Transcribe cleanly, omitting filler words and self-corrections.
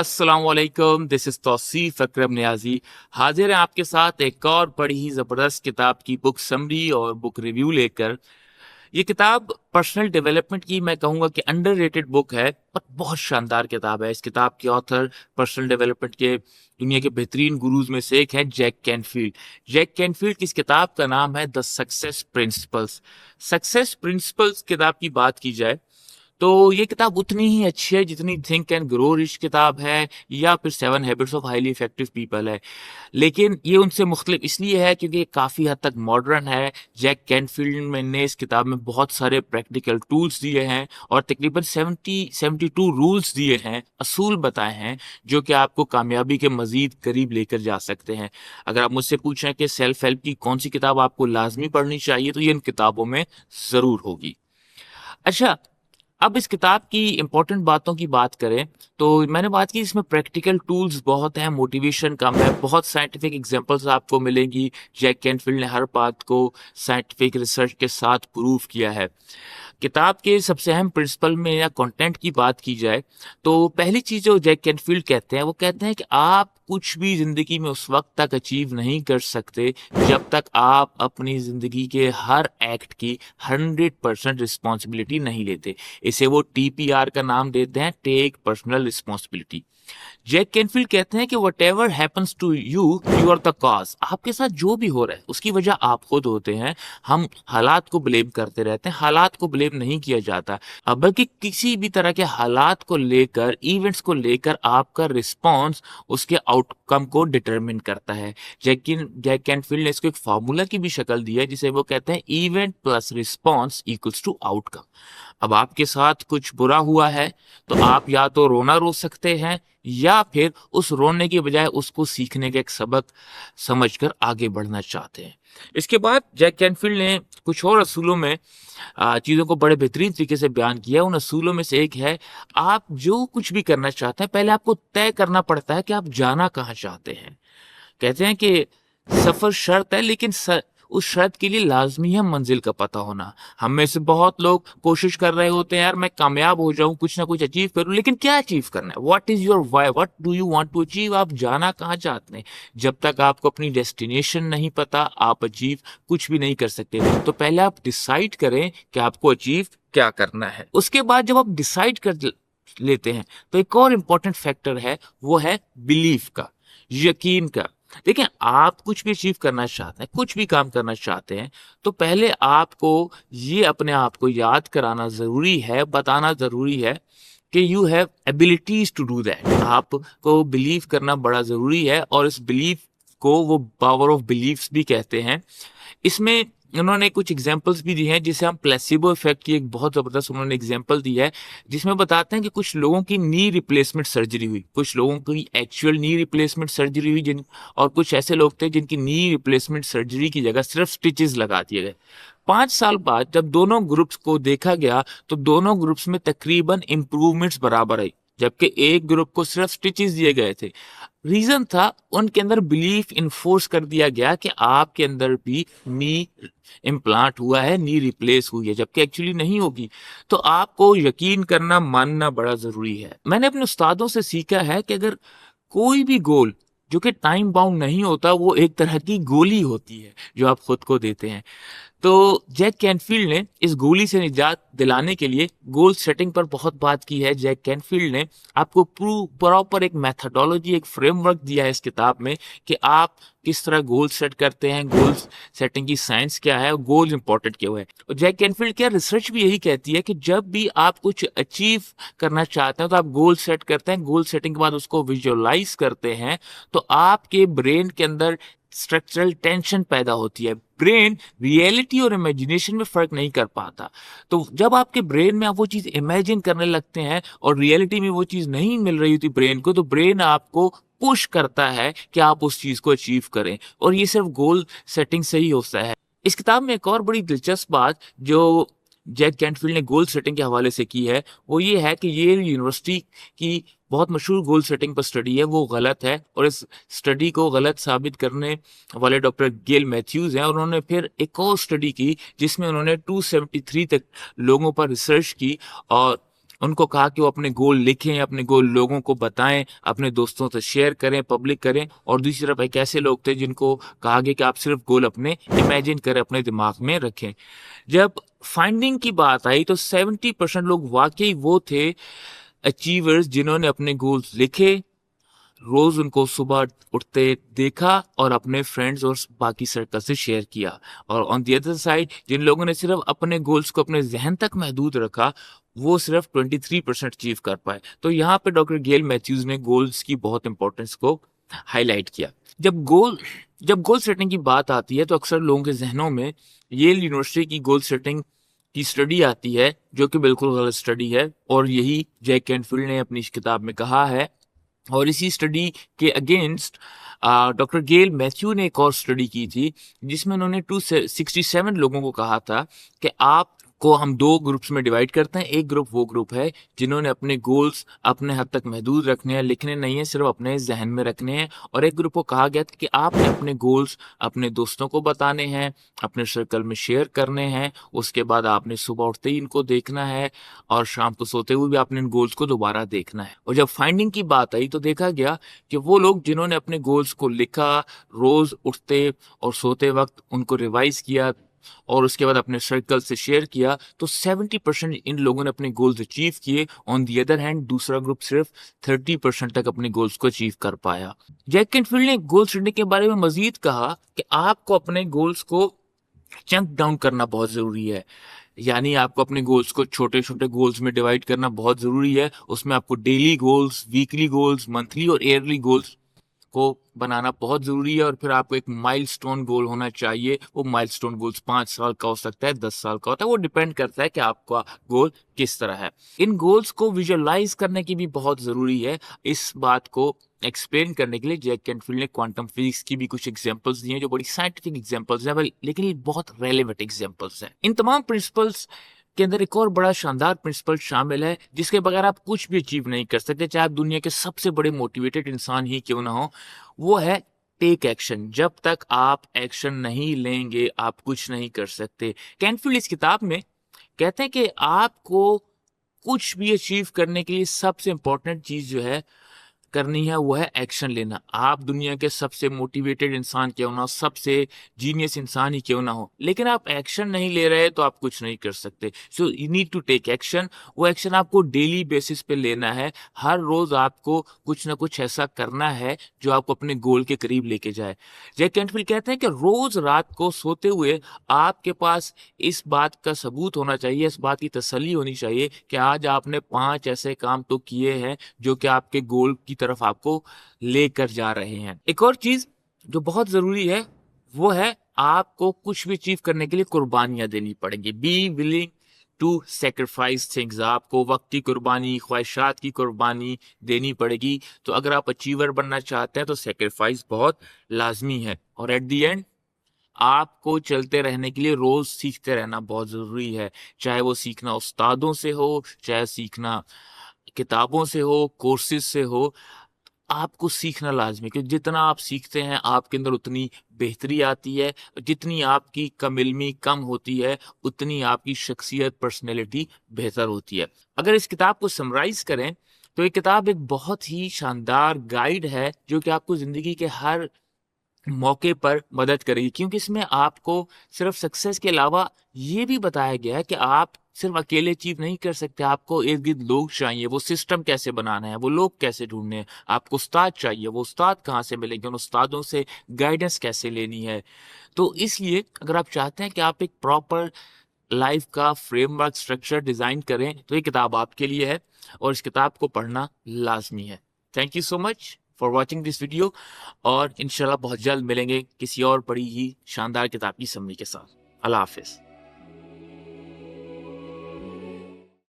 अस्सलाम वालेकुम, this is Tausif अकरम नियाज़ी। हाज़िर हैं आपके साथ एक और बड़ी ही ज़बरदस्त किताब की बुक समरी और बुक रिव्यू लेकर। ये किताब पर्सनल डेवलपमेंट की मैं कहूँगा कि अंडररेटेड बुक है, पर बहुत शानदार किताब है। इस किताब के ऑथर पर्सनल डेवलपमेंट के दुनिया के बेहतरीन गुरूज़ में से एक हैं जैक कैनफील्ड। जैक कैनफील्ड की इस किताब का नाम है the success principles. Success principles किताब की बात की जाए तो ये किताब उतनी ही अच्छी है जितनी थिंक एंड ग्रो रिच किताब है या फिर seven habits of highly effective people है। लेकिन ये उनसे मुख्तलिफ इसलिए है क्योंकि ये काफ़ी हद तक मॉडर्न है। जैक कैनफील्ड ने इस किताब में बहुत सारे प्रैक्टिकल टूल्स दिए हैं और तकरीबन 72 रूल्स दिए हैं, असूल बताए हैं, जो कि आपको कामयाबी के मज़ीद करीब लेकर जा सकते हैं। अगर आप मुझसे पूछें कि सेल्फ हेल्प की कौन सी किताब आपको लाजमी पढ़नी चाहिए तो ये इन किताबों में ज़रूर होगी। अच्छा, अब इस किताब की इम्पोर्टेंट बातों की बात करें तो मैंने बात की इसमें प्रैक्टिकल टूल्स बहुत हैं, मोटिवेशन कम है, बहुत साइंटिफिक एग्जांपल्स आपको मिलेंगी। जैक कैनफील्ड ने हर बात को साइंटिफिक रिसर्च के साथ प्रूव किया है। किताब के सबसे अहम प्रिंसिपल में या कंटेंट की बात की जाए तो पहली चीज़ जो जैक कैनफील्ड कहते हैं वो कहते हैं कि आप कुछ भी ज़िंदगी में उस वक्त तक अचीव नहीं कर सकते जब तक आप अपनी ज़िंदगी के हर एक्ट की 100% रिस्पॉन्सिबिलिटी नहीं लेते। इसे वो टीपीआर का नाम देते हैं, take personal responsibility. Jack Canfield कहते हैं कि whatever happens to you you are the cause. आपके साथ जो भी हो रहा है उसकी वजह आप खुद होते हैं। हम हालात को ब्लेम करते रहते हैं, हालात को ब्लेम नहीं किया जाता। बल्कि किसी भी तरह के हालात को लेकर, इवेंट्स को लेकर आपका रिस्पॉन्स उसके आउटकम को डिटरमिन करता है। जैक कैनफील्ड ने इसको एक फार्मूला की भी शक्ल दी है जिसे वो कहते हैं event plus response equals to outcome. अब आपके साथ कुछ बुरा हुआ है तो आप या तो रोना रो सकते हैं या फिर उस रोने के बजाय उसको सीखने का एक सबक समझकर आगे बढ़ना चाहते हैं। इसके बाद जैक कैनफील्ड ने कुछ और असूलों में चीज़ों को बड़े बेहतरीन तरीके से बयान किया। उन असूलों में से एक है, आप जो कुछ भी करना चाहते हैं पहले आपको तय करना पड़ता है कि आप जाना कहाँ चाहते हैं। कहते हैं कि सफ़र शर्त है लेकिन उस शर्त के लिए लाजमी है मंजिल का पता होना। हम में से बहुत लोग कोशिश कर रहे होते हैं, यार मैं कामयाब हो जाऊं, कुछ ना कुछ अचीव करूं, लेकिन क्या अचीव करना है? What is your why, what do you want to achieve? आप जाना कहाँ चाहते हैं? जब तक आपको अपनी डेस्टिनेशन नहीं पता आप अचीव कुछ भी नहीं कर सकते। तो पहले आप डिसाइड करें कि आपको अचीव क्या करना है। उसके बाद जब आप डिसाइड कर लेते हैं तो एक और इम्पोर्टेंट फैक्टर है, वो है बिलीफ का, यकीन का। देखिए, आप कुछ भी अचीव करना चाहते हैं, कुछ भी काम करना चाहते हैं, तो पहले आपको ये अपने आप को याद कराना ज़रूरी है, बताना ज़रूरी है कि you have abilities to do that. आपको बिलीव करना बड़ा ज़रूरी है और इस बिलीफ को वो पावर ऑफ बिलीफ्स भी कहते हैं। इसमें उन्होंने कुछ एग्जांपल्स भी दी हैं जिसे हम प्लेसिबो इफेक्ट की एक बहुत ज़बरदस्त उन्होंने एग्जांपल दी है, जिसमें बताते हैं कि कुछ लोगों की नी रिप्लेसमेंट सर्जरी हुई, कुछ लोगों की एक्चुअल नी रिप्लेसमेंट सर्जरी हुई जिन और कुछ ऐसे लोग थे जिनकी नी रिप्लेसमेंट सर्जरी की जगह सिर्फ स्टिचेस लगा दिए गए। 5 साल बाद जब दोनों ग्रुप्स को देखा गया तो दोनों ग्रुप्स में तकरीबन इम्प्रूवमेंट्स बराबर आई, जबकि एक ग्रुप को सिर्फ स्टिचेस दिए गए थे। रीजन था, उनके अंदर बिलीफ इन्फोर्स कर दिया गया कि आपके अंदर भी नी इम्प्लांट हुआ है, नी रिप्लेस हुई है, जबकि एक्चुअली नहीं होगी। तो आपको यकीन करना, मानना बड़ा जरूरी है। मैंने अपने उस्तादों से सीखा है कि अगर कोई भी गोल जो कि टाइम बाउंड नहीं होता, वो एक तरह की गोली होती है जो आप खुद को देते हैं। तो जैक कैनफील्ड ने इस गोली से निजात दिलाने के लिए गोल सेटिंग पर बहुत बात की है। जैक कैनफील्ड ने आपको प्रॉपर एक मेथडोलॉजी, एक फ्रेमवर्क दिया है इस किताब में कि आप किस तरह गोल सेट करते हैं, गोल सेटिंग की साइंस क्या है, गोल इंपॉर्टेंट क्यों है। और जैक कैनफील्ड क्या रिसर्च भी यही कहती है कि जब भी आप कुछ अचीव करना चाहते हैं तो आप गोल सेट करते हैं, गोल सेटिंग के बाद उसको विजुअलाइज करते हैं, तो आपके ब्रेन के अंदर स्ट्रक्चरल टेंशन पैदा होती है। ब्रेन रियलिटी और इमेजिनेशन में फर्क नहीं कर पाता। तो जब आपके ब्रेन में आप वो चीज इमेजिन करने लगते हैं और रियलिटी में वो चीज नहीं मिल रही होती ब्रेन को, तो ब्रेन आपको पुश करता है कि आप उस चीज को अचीव करें, और ये सिर्फ गोल सेटिंग से ही होता है। इस किताब में एक और बड़ी दिलचस्प बात जो जैक कैनफील्ड ने गोल सेटिंग के हवाले से की है, वो ये है कि ये यूनिवर्सिटी की बहुत मशहूर गोल सेटिंग पर स्टडी है, वो गलत है। और इस स्टडी को गलत साबित करने वाले डॉक्टर गेल मैथ्यूज हैं। और उन्होंने फिर एक और स्टडी की जिसमें उन्होंने 273 तक लोगों पर रिसर्च की और उनको कहा कि वो अपने गोल लिखें, अपने गोल लोगों को बताएं, अपने दोस्तों से शेयर करें, पब्लिक करें। और दूसरी तरफ एक ऐसे लोग थे जिनको कहा गया कि आप सिर्फ गोल अपने इमेजिन करें, अपने दिमाग में रखें। जब फाइंडिंग की बात आई तो 70% लोग वाकई वो थे अचीवर्स जिन्होंने अपने गोल्स लिखे, रोज उनको सुबह उठते देखा और अपने फ्रेंड्स और बाकी सर्कल से शेयर किया। और ऑन दी अदर साइड जिन लोगों ने सिर्फ अपने गोल्स को अपने जहन तक महदूद रखा, वो सिर्फ 23% अचीव कर पाए। तो यहाँ पे डॉक्टर गेल मैथ्यूज ने गोल्स की बहुत इंपॉर्टेंस को हाईलाइट किया। जब गोल सेटिंग की बात आती है तो अक्सर लोगों के जहनों में येल यूनिवर्सिटी की गोल सेटिंग की स्टडी आती है, जो कि बिल्कुल गलत स्टडी है। और यही जैक कैनफील्ड ने अपनी इस किताब में कहा है। और इसी स्टडी के अगेंस्ट डॉक्टर गेल मैथ्यू ने एक और स्टडी की थी, जिसमें उन्होंने 267 लोगों को कहा था कि आप को हम दो ग्रुप्स में डिवाइड करते हैं। एक ग्रुप वो ग्रुप है जिन्होंने अपने गोल्स अपने हद तक महदूद रखने हैं, लिखने नहीं है, सिर्फ अपने जहन में रखने हैं। और एक ग्रुप को कहा गया था कि आपने अपने गोल्स अपने दोस्तों को बताने हैं, अपने सर्कल में शेयर करने हैं। उसके बाद आपने सुबह उठते ही इनको देखना है और शाम को सोते हुए भी आपने इन गोल्स को दोबारा देखना है। और जब फाइंडिंग की बात आई तो देखा गया कि वो लोग जिन्होंने अपने गोल्स को लिखा, रोज उठते और सोते वक्त उनको रिवाइज किया और उसके बाद अपने सर्कल से शेयर किया, तो 70% इन लोगों ने अपने गोल्स अचीव किए। ऑन दी अदर हैंड दूसरा ग्रुप सिर्फ 30% तक अपने गोल्स को अचीव कर पाया। जैक कैनफील्ड ने गोल सेटिंग के बारे में मजीद कहा कि आपको अपने गोल्स को चंक डाउन करना बहुत जरूरी है। यानी आपको अपने गोल्स को छोटे छोटे गोल्स में डिवाइड करना बहुत जरूरी है। उसमें आपको daily goals, weekly goals, monthly और ईयरली गोल्स को बनाना बहुत जरूरी है। और फिर आपको एक माइलस्टोन गोल होना चाहिए। वो माइलस्टोन गोल्स 5 साल का हो सकता है, 10 साल का होता है, वो डिपेंड करता है कि आपका गोल किस तरह है। इन गोल्स को विजुअलाइज करने की भी बहुत जरूरी है। इस बात को एक्सप्लेन करने के लिए जैक कैनफील्ड ने क्वांटम फिजिक्स की भी कुछ एग्जांपल्स दी हैं, जो बड़ी साइंटिफिक एग्जांपल्स हैं, लेकिन ये बहुत रेलेवेंट एग्जांपल्स हैं। इन तमाम प्रिंसिपल्स के अंदर एक और बड़ा शानदार प्रिंसिपल शामिल है, जिसके बगैर आप कुछ भी अचीव नहीं कर सकते, चाहे आप दुनिया के सबसे बड़े मोटिवेटेड इंसान ही क्यों ना हो। वो है टेक एक्शन। जब तक आप एक्शन नहीं लेंगे, आप कुछ नहीं कर सकते। कैनफील्ड इस किताब में कहते हैं कि आपको कुछ भी अचीव करने के लिए सबसे इंपॉर्टेंट चीज जो है करनी है, वो है एक्शन लेना। आप दुनिया के सबसे मोटिवेटेड इंसान क्यों ना हो, सबसे जीनियस इंसान ही क्यों ना हो, लेकिन आप एक्शन नहीं ले रहे तो आप कुछ नहीं कर सकते। So you need to take action. वो एक्शन आपको डेली बेसिस पे लेना है। हर रोज आपको कुछ ना कुछ ऐसा करना है जो आपको अपने गोल के करीब लेके जाए। जैक कैनफील्ड कहते हैं कि रोज रात को सोते हुए आपके पास इस बात का सबूत होना चाहिए, इस बात की तसल्ली होनी चाहिए कि आज आपने 5 ऐसे काम तो किए हैं जो कि आपके गोल की तरफ आपको लेकर जा रहे हैं। एक और चीज जो बहुत जरूरी है, वो है आपको कुछ भी अचीव करने के लिए कुर्बानियां देनी पड़ेंगी। Be willing to sacrifice things. आपको वक्त की कुर्बानी, ख्वाहिशात की कुर्बानी देनी पड़ेगी। तो अगर आप अचीवर बनना चाहते हैं तो सेक्रीफाइस बहुत लाजमी है। और एट दी एंड आपको चलते रहने के लिए रोज सीखते रहना बहुत जरूरी है। चाहे वो सीखना उस्तादों से हो, चाहे सीखना किताबों से हो, कोर्सेज से हो, आपको सीखना लाजमी है। क्योंकि जितना आप सीखते हैं आपके अंदर उतनी बेहतरी आती है। जितनी आपकी कम इल्मी कम होती है, उतनी आपकी शख्सियत, पर्सनैलिटी बेहतर होती है। अगर इस किताब को समराइज करें तो ये किताब एक बहुत ही शानदार गाइड है, जो कि आपको जिंदगी के हर मौके पर मदद करेगी। क्योंकि इसमें आपको सिर्फ सक्सेस के अलावा ये भी बताया गया है कि आप सिर्फ अकेले अचीव नहीं कर सकते। आपको इर्द गिर्द लोग चाहिए, वो सिस्टम कैसे बनाना है, वो लोग कैसे ढूंढने हैं। आपको उस्ताद चाहिए, वो उस्ताद कहाँ से मिलेंगे, उन उस्तादों से गाइडेंस कैसे लेनी है। तो इसलिए अगर आप चाहते हैं कि आप एक प्रॉपर लाइफ का फ्रेमवर्क, स्ट्रक्चर डिजाइन करें, तो ये किताब आपके लिए है और इस किताब को पढ़ना लाजमी है। Thank you so much for watching this video. और इंशाल्लाह बहुत जल्द मिलेंगे किसी और बड़ी ही शानदार किताब की समरी के साथ। अल्लाह हाफिज।